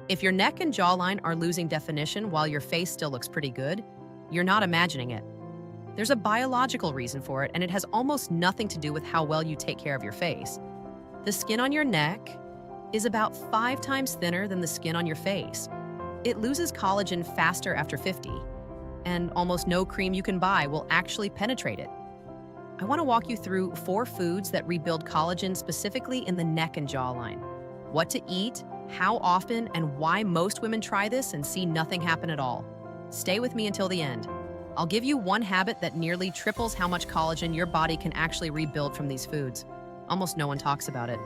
If your neck and jawline are losing definition while your face still looks pretty good, you're not imagining it. There's a biological reason for it, and it has almost nothing to do with how well you take care of your face. The skin on your neck is about 5 times thinner than the skin on your face. It loses collagen faster after 50, and almost no cream you can buy will actually penetrate it. I want to walk you through 4 foods that rebuild collagen specifically in the neck and jawline. What to eat, how often, and why most women try this and see nothing happen at all. Stay with me until the end. I'll give you one habit that nearly triples how much collagen your body can actually rebuild from these foods. Almost no one talks about it.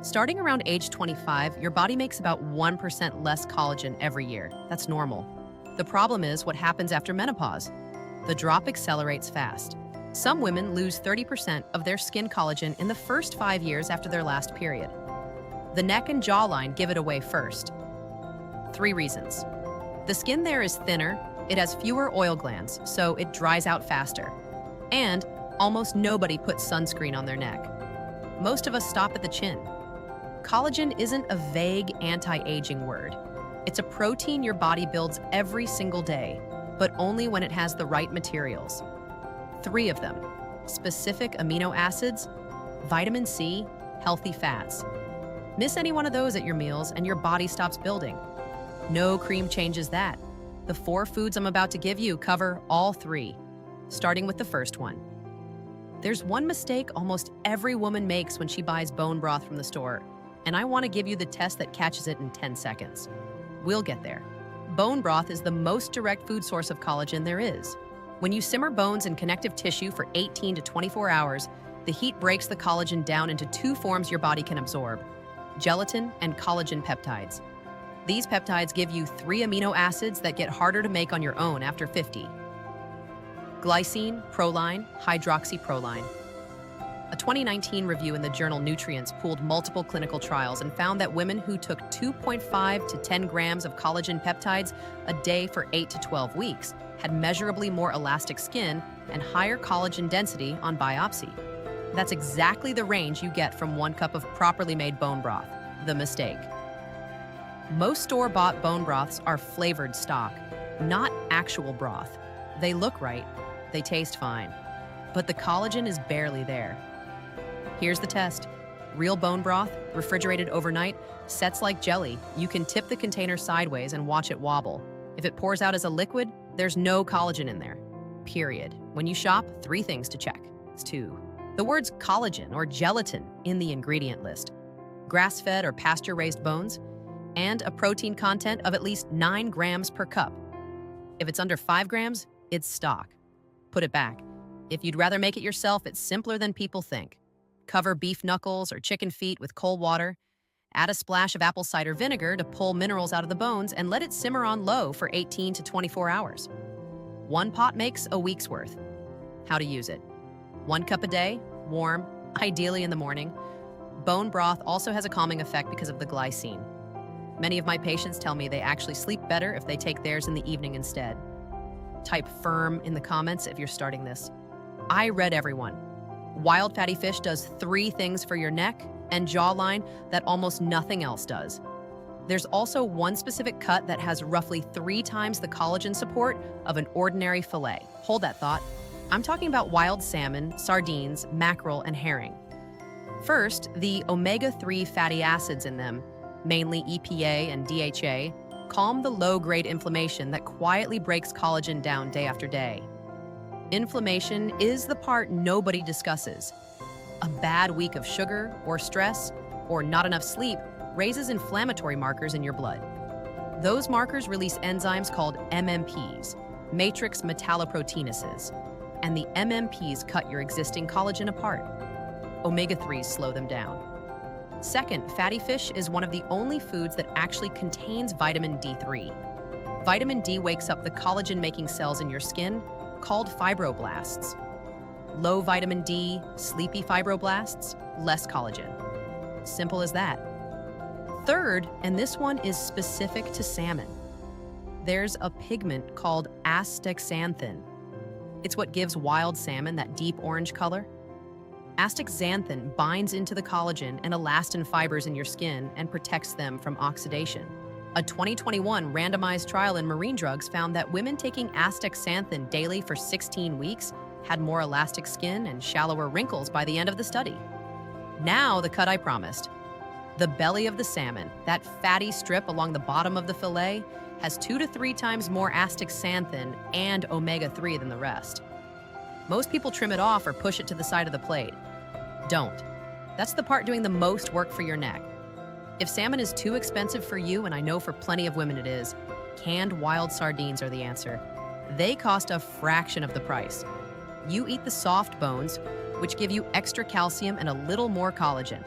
Starting around age 25, your body makes about 1% less collagen every year. That's normal. The problem is what happens after menopause. The drop accelerates fast. Some women lose 30% of their skin collagen in the first 5 years after their last period. The neck and jawline give it away first. 3 reasons. The skin there is thinner, it has fewer oil glands, so it dries out faster. And almost nobody puts sunscreen on their neck. Most of us stop at the chin. Collagen isn't a vague anti-aging word. It's a protein your body builds every single day, but only when it has the right materials. 3 of them: specific amino acids, vitamin C, healthy fats. Miss any one of those at your meals and your body stops building. No cream changes that. The 4 foods I'm about to give you cover all 3, starting with the first one. There's one mistake almost every woman makes when she buys bone broth from the store, and I want to give you the test that catches it in 10 seconds. We'll get there. Bone broth is the most direct food source of collagen there is. When you simmer bones and connective tissue for 18 to 24 hours, the heat breaks the collagen down into 2 forms your body can absorb: gelatin and collagen peptides. These peptides give you 3 amino acids that get harder to make on your own after 50. Glycine, proline, hydroxyproline. A 2019 review in the journal Nutrients pooled multiple clinical trials and found that women who took 2.5 to 10 grams of collagen peptides a day for 8 to 12 weeks had measurably more elastic skin and higher collagen density on biopsy. That's exactly the range you get from 1 cup of properly made bone broth. The mistake. Most store-bought bone broths are flavored stock, not actual broth. They look right, they taste fine, but the collagen is barely there. Here's the test. Real bone broth, refrigerated overnight, sets like jelly. You can tip the container sideways and watch it wobble. If it pours out as a liquid, there's no collagen in there. Period. When you shop, 3 things to check. It's 2. The words collagen or gelatin in the ingredient list. Grass-fed or pasture-raised bones, and a protein content of at least 9 grams per cup. If it's under 5 grams, it's stock. Put it back. If you'd rather make it yourself, it's simpler than people think. Cover beef knuckles or chicken feet with cold water. Add a splash of apple cider vinegar to pull minerals out of the bones and let it simmer on low for 18 to 24 hours. 1 pot makes a week's worth. How to use it. 1 cup a day, warm, ideally in the morning. Bone broth also has a calming effect because of the glycine. Many of my patients tell me they actually sleep better if they take theirs in the evening instead. Type firm in the comments if you're starting this. I read everyone. Wild fatty fish does 3 things for your neck and jawline that almost nothing else does. There's also one specific cut that has roughly 3 times the collagen support of an ordinary fillet. Hold that thought. I'm talking about wild salmon, sardines, mackerel, and herring. First, the omega-3 fatty acids in them, mainly EPA and DHA, calm the low-grade inflammation that quietly breaks collagen down day after day. Inflammation is the part nobody discusses. A bad week of sugar or stress or not enough sleep raises inflammatory markers in your blood. Those markers release enzymes called MMPs, matrix metalloproteinases, and the MMPs cut your existing collagen apart. Omega-3s slow them down. Second, fatty fish is one of the only foods that actually contains vitamin D3. Vitamin D wakes up the collagen-making cells in your skin, called fibroblasts. Low vitamin D, sleepy fibroblasts, less collagen. Simple as that. Third, and this one is specific to salmon, there's a pigment called astaxanthin. It's what gives wild salmon that deep orange color. Astaxanthin binds into the collagen and elastin fibers in your skin and protects them from oxidation. A 2021 randomized trial in marine drugs found that women taking astaxanthin daily for 16 weeks had more elastic skin and shallower wrinkles by the end of the study. Now, the cut I promised. The belly of the salmon, that fatty strip along the bottom of the fillet, has 2 to 3 times more astaxanthin and omega-3 than the rest. Most people trim it off or push it to the side of the plate. Don't. That's the part doing the most work for your neck. If salmon is too expensive for you, and I know for plenty of women it is, canned wild sardines are the answer. They cost a fraction of the price. You eat the soft bones, which give you extra calcium and a little more collagen.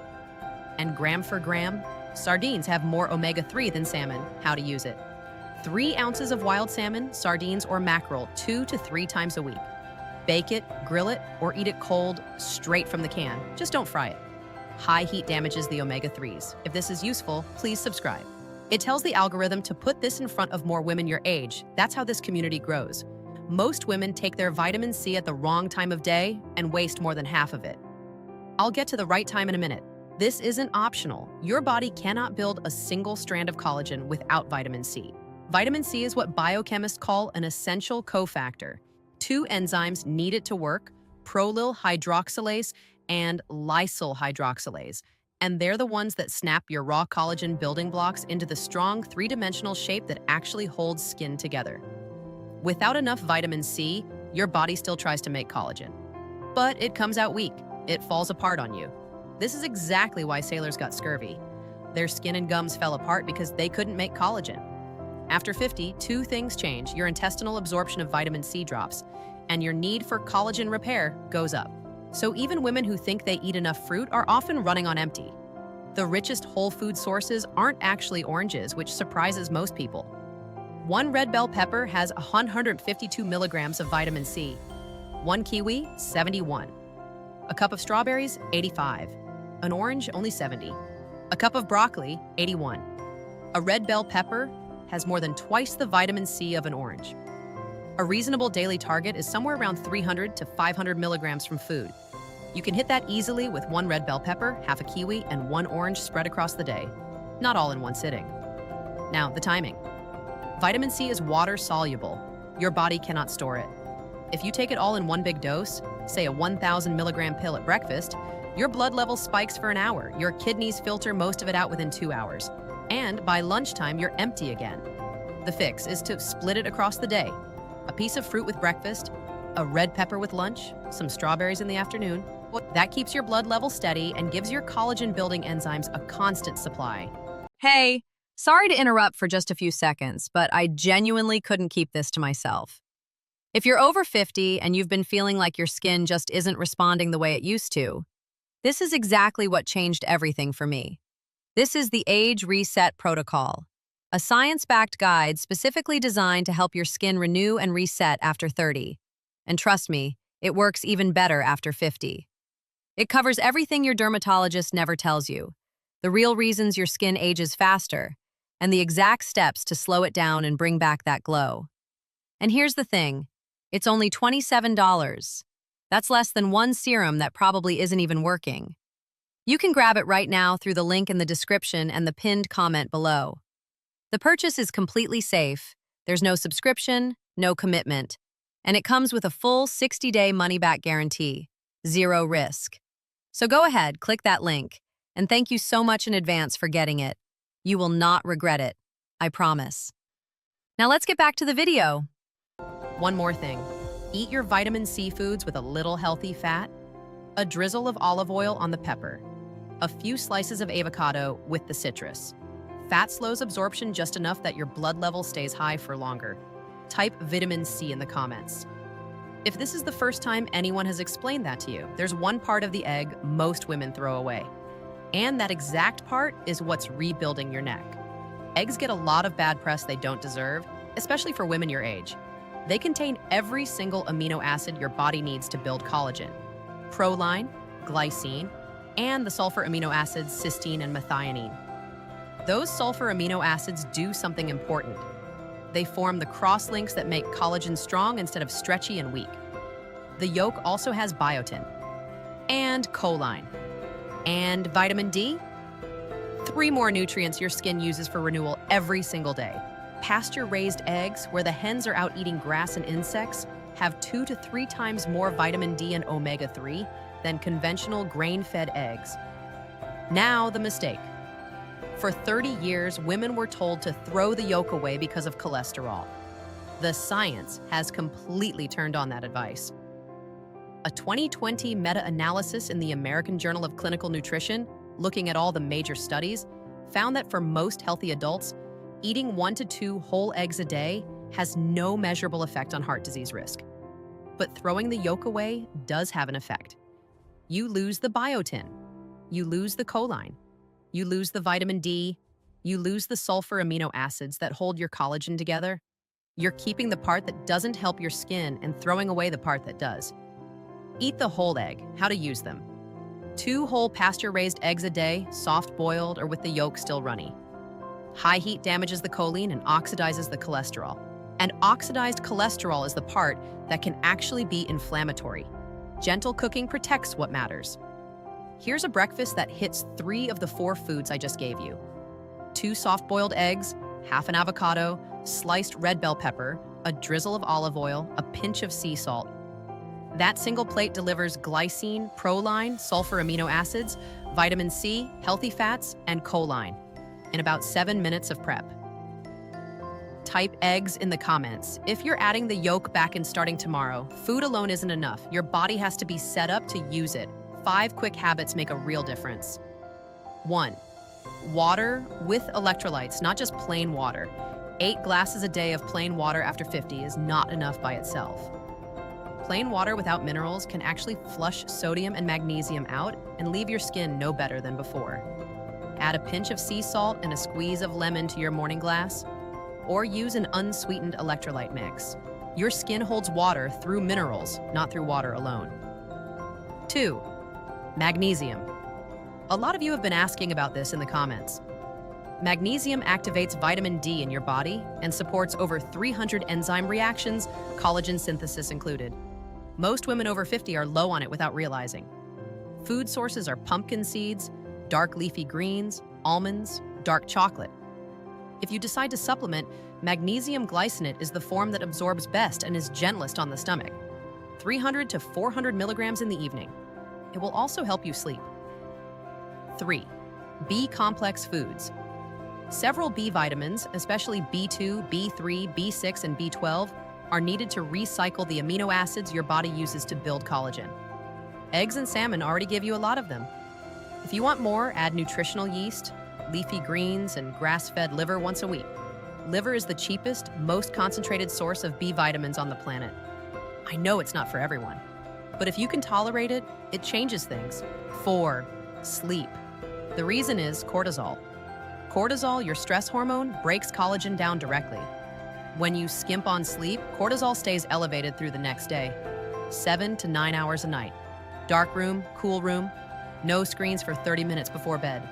And gram for gram, sardines have more omega-3 than salmon. How to use it. 3 ounces of wild salmon, sardines, or mackerel 2 to 3 times a week. Bake it, grill it, or eat it cold, straight from the can. Just don't fry it. High heat damages the omega-3s. If this is useful, please subscribe. It tells the algorithm to put this in front of more women your age. That's how this community grows. Most women take their vitamin C at the wrong time of day and waste more than half of it. I'll get to the right time in a minute. This isn't optional. Your body cannot build a single strand of collagen without vitamin C. Vitamin C is what biochemists call an essential cofactor. 2 enzymes need it to work: prolyl hydroxylase and lysyl hydroxylase, and they're the ones that snap your raw collagen building blocks into the strong 3-dimensional shape that actually holds skin together. Without enough vitamin C, your body still tries to make collagen. But it comes out weak. It falls apart on you. This is exactly why sailors got scurvy. Their skin and gums fell apart because they couldn't make collagen. After 50, 2 things change. Your intestinal absorption of vitamin C drops, and your need for collagen repair goes up. So even women who think they eat enough fruit are often running on empty. The richest whole food sources aren't actually oranges, which surprises most people. 1 red bell pepper has 152 milligrams of vitamin C. 1 kiwi, 71. A cup of strawberries, 85. An orange, only 70. A cup of broccoli, 81. A red bell pepper has more than twice the vitamin C of an orange. A reasonable daily target is somewhere around 300 to 500 milligrams from food. You can hit that easily with 1 red bell pepper, half a kiwi, and 1 orange spread across the day. Not all in one sitting. Now, the timing. Vitamin C is water-soluble. Your body cannot store it. If you take it all in one big dose, say a 1,000 milligram pill at breakfast, your blood level spikes for an hour. Your kidneys filter most of it out within 2 hours. And by lunchtime, you're empty again. The fix is to split it across the day. A piece of fruit with breakfast, a red pepper with lunch, some strawberries in the afternoon. That keeps your blood level steady and gives your collagen-building enzymes a constant supply. Hey, sorry to interrupt for just a few seconds, but I genuinely couldn't keep this to myself. If you're over 50 and you've been feeling like your skin just isn't responding the way it used to, this is exactly what changed everything for me. This is the Age Reset Protocol, a science-backed guide specifically designed to help your skin renew and reset after 30. And trust me, it works even better after 50. It covers everything your dermatologist never tells you, the real reasons your skin ages faster, and the exact steps to slow it down and bring back that glow. And here's the thing, it's only $27. That's less than 1 serum that probably isn't even working. You can grab it right now through the link in the description and the pinned comment below. The purchase is completely safe, there's no subscription, no commitment, and it comes with a full 60-day money-back guarantee, 0 risk. So go ahead, click that link, and thank you so much in advance for getting it. You will not regret it, I promise. Now let's get back to the video. One more thing. Eat your vitamin C foods with a little healthy fat, a drizzle of olive oil on the pepper, a few slices of avocado with the citrus. Fat slows absorption just enough that your blood level stays high for longer. Type vitamin C in the comments. If this is the first time anyone has explained that to you, there's one part of the egg most women throw away. And that exact part is what's rebuilding your neck. Eggs get a lot of bad press they don't deserve, especially for women your age. They contain every single amino acid your body needs to build collagen: proline, glycine, and the sulfur amino acids cysteine and methionine. Those sulfur amino acids do something important. They form the cross-links that make collagen strong instead of stretchy and weak. The yolk also has biotin, and choline, and vitamin D. 3 more nutrients your skin uses for renewal every single day. Pasture-raised eggs, where the hens are out eating grass and insects, have 2 to 3 times more vitamin D and omega-3 than conventional grain-fed eggs. Now the mistake. For 30 years, women were told to throw the yolk away because of cholesterol. The science has completely turned on that advice. A 2020 meta-analysis in the American Journal of Clinical Nutrition, looking at all the major studies, found that for most healthy adults, eating 1 to 2 whole eggs a day has no measurable effect on heart disease risk. But throwing the yolk away does have an effect. You lose the biotin, you lose the choline, you lose the vitamin D, you lose the sulfur amino acids that hold your collagen together. You're keeping the part that doesn't help your skin and throwing away the part that does. Eat the whole egg. How to use them. 2 whole pasture-raised eggs a day, soft-boiled or with the yolk still runny. High heat damages the choline and oxidizes the cholesterol. And oxidized cholesterol is the part that can actually be inflammatory. Gentle cooking protects what matters. Here's a breakfast that hits 3 of the 4 foods I just gave you. 2 soft-boiled eggs, half an avocado, sliced red bell pepper, a drizzle of olive oil, a pinch of sea salt. That single plate delivers glycine, proline, sulfur amino acids, vitamin C, healthy fats, and choline in about 7 minutes of prep. Type eggs in the comments. If you're adding the yolk back and starting tomorrow, food alone isn't enough. Your body has to be set up to use it. 5 quick habits make a real difference. 1. Water with electrolytes, not just plain water. 8 glasses a day of plain water after 50 is not enough by itself. Plain water without minerals can actually flush sodium and magnesium out and leave your skin no better than before. Add a pinch of sea salt and a squeeze of lemon to your morning glass, or use an unsweetened electrolyte mix. Your skin holds water through minerals, not through water alone. 2. Magnesium. A lot of you have been asking about this in the comments. Magnesium activates vitamin D in your body and supports over 300 enzyme reactions, collagen synthesis included. Most women over 50 are low on it without realizing. Food sources are pumpkin seeds, dark leafy greens, almonds, dark chocolate. If you decide to supplement, magnesium glycinate is the form that absorbs best and is gentlest on the stomach. 300 to 400 milligrams in the evening. It will also help you sleep. 3. B-complex foods. Several B vitamins, especially B2, B3, B6, and B12, are needed to recycle the amino acids your body uses to build collagen. Eggs and salmon already give you a lot of them. If you want more, add nutritional yeast, leafy greens, and grass-fed liver once a week. Liver is the cheapest, most concentrated source of B vitamins on the planet. I know it's not for everyone, but if you can tolerate it, it changes things. 4. Sleep. The reason is cortisol. Cortisol, your stress hormone, breaks collagen down directly. When you skimp on sleep, cortisol stays elevated through the next day. 7 to 9 hours a night. Dark room, cool room, no screens for 30 minutes before bed.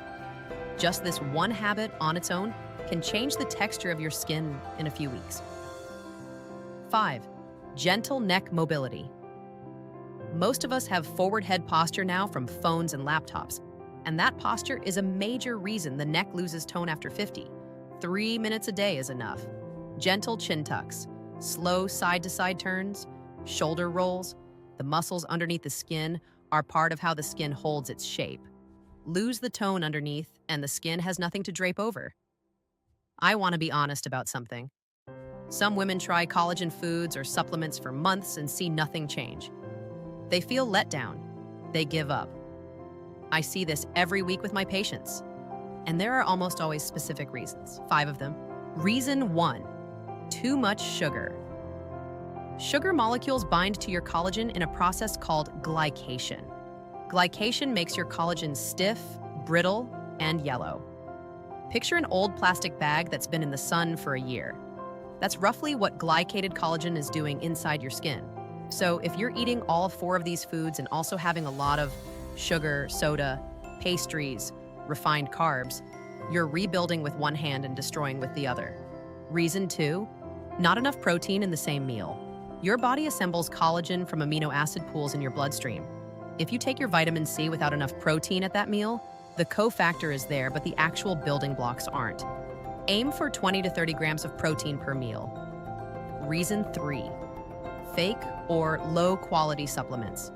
Just this one habit on its own can change the texture of your skin in a few weeks. 5. Gentle neck mobility. Most of us have forward head posture now from phones and laptops, and that posture is a major reason the neck loses tone after 50. 3 minutes a day is enough. Gentle chin tucks, slow side-to-side turns, shoulder rolls. The muscles underneath the skin are part of how the skin holds its shape. Lose the tone underneath, and the skin has nothing to drape over. I want to be honest about something. Some women try collagen foods or supplements for months and see nothing change. They feel let down. They give up. I see this every week with my patients, and there are almost always specific reasons, 5 of them. Reason 1, too much sugar. Sugar molecules bind to your collagen in a process called glycation. Glycation makes your collagen stiff, brittle, and yellow. Picture an old plastic bag that's been in the sun for a year. That's roughly what glycated collagen is doing inside your skin. So if you're eating all 4 of these foods and also having a lot of sugar, soda, pastries, refined carbs, you're rebuilding with one hand and destroying with the other. Reason 2, not enough protein in the same meal. Your body assembles collagen from amino acid pools in your bloodstream. If you take your vitamin C without enough protein at that meal, The cofactor is there, but the actual building blocks aren't. Aim for 20 to 30 grams of protein per meal. Reason 3. Fake or low-quality supplements.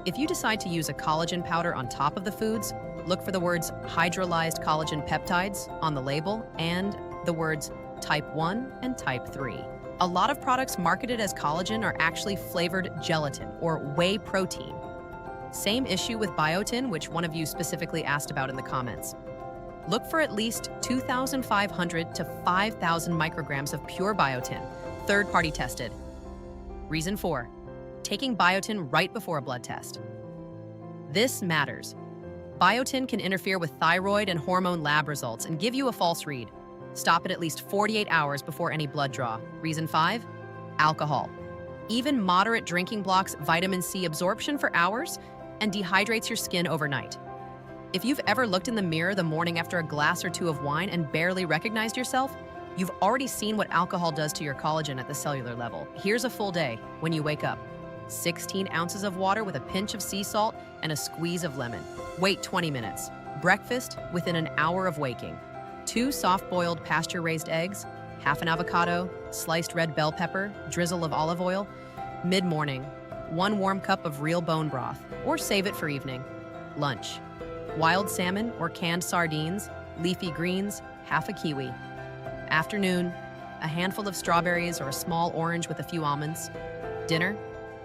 If you decide to use a collagen powder on top of the foods, look for the words hydrolyzed collagen peptides on the label and the words type 1 and type 3. A lot of products marketed as collagen are actually flavored gelatin or whey protein. Same issue with biotin, which one of you specifically asked about in the comments. Look for at least 2,500 to 5,000 micrograms of pure biotin, third-party tested. Reason 4. Taking biotin right before a blood test. This matters. Biotin can interfere with thyroid and hormone lab results and give you a false read. Stop it at least 48 hours before any blood draw. Reason 5. Alcohol. Even moderate drinking blocks vitamin C absorption for hours and dehydrates your skin overnight. If you've ever looked in the mirror the morning after a glass or two of wine and barely recognized yourself, you've already seen what alcohol does to your collagen at the cellular level. Here's a full day when you wake up. 16 ounces of water with a pinch of sea salt and a squeeze of lemon. Wait 20 minutes. Breakfast within an hour of waking. 2 soft-boiled pasture-raised eggs, half an avocado, sliced red bell pepper, drizzle of olive oil. Mid-morning, 1 warm cup of real bone broth, or save it for evening. Lunch. Wild salmon or canned sardines, leafy greens, half a kiwi. Afternoon, a handful of strawberries or a small orange with a few almonds. Dinner,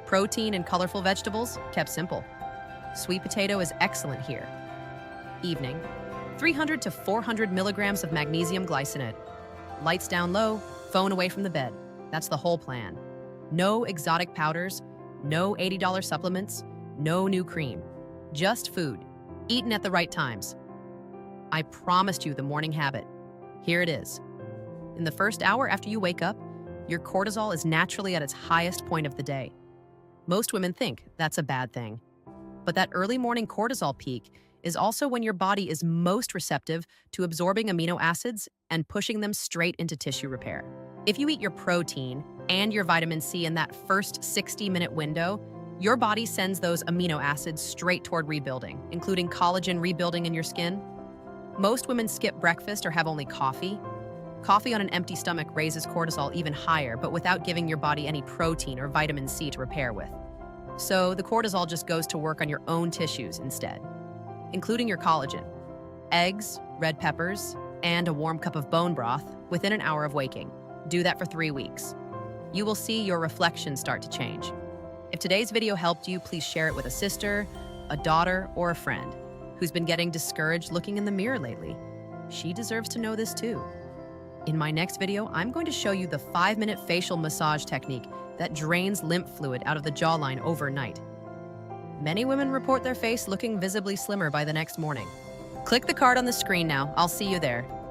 protein and colorful vegetables, kept simple. Sweet potato is excellent here. Evening, 300 to 400 milligrams of magnesium glycinate. Lights down low, phone away from the bed. That's the whole plan. No exotic powders, no $80 supplements, no new cream. Just food, eaten at the right times. I promised you the morning habit. Here it is. In the first hour after you wake up, your cortisol is naturally at its highest point of the day. Most women think that's a bad thing. But that early morning cortisol peak is also when your body is most receptive to absorbing amino acids and pushing them straight into tissue repair. If you eat your protein and your vitamin C in that first 60-minute window, your body sends those amino acids straight toward rebuilding, including collagen rebuilding in your skin. Most women skip breakfast or have only coffee. Coffee on an empty stomach raises cortisol even higher, but without giving your body any protein or vitamin C to repair with. So the cortisol just goes to work on your own tissues instead, including your collagen. Eggs, red peppers, and a warm cup of bone broth within an hour of waking. Do that for 3 weeks. You will see your reflection start to change. If today's video helped you, please share it with a sister, a daughter, or a friend who's been getting discouraged looking in the mirror lately. She deserves to know this too. In my next video, I'm going to show you the 5-minute facial massage technique that drains lymph fluid out of the jawline overnight. Many women report their face looking visibly slimmer by the next morning. Click the card on the screen now. I'll see you there.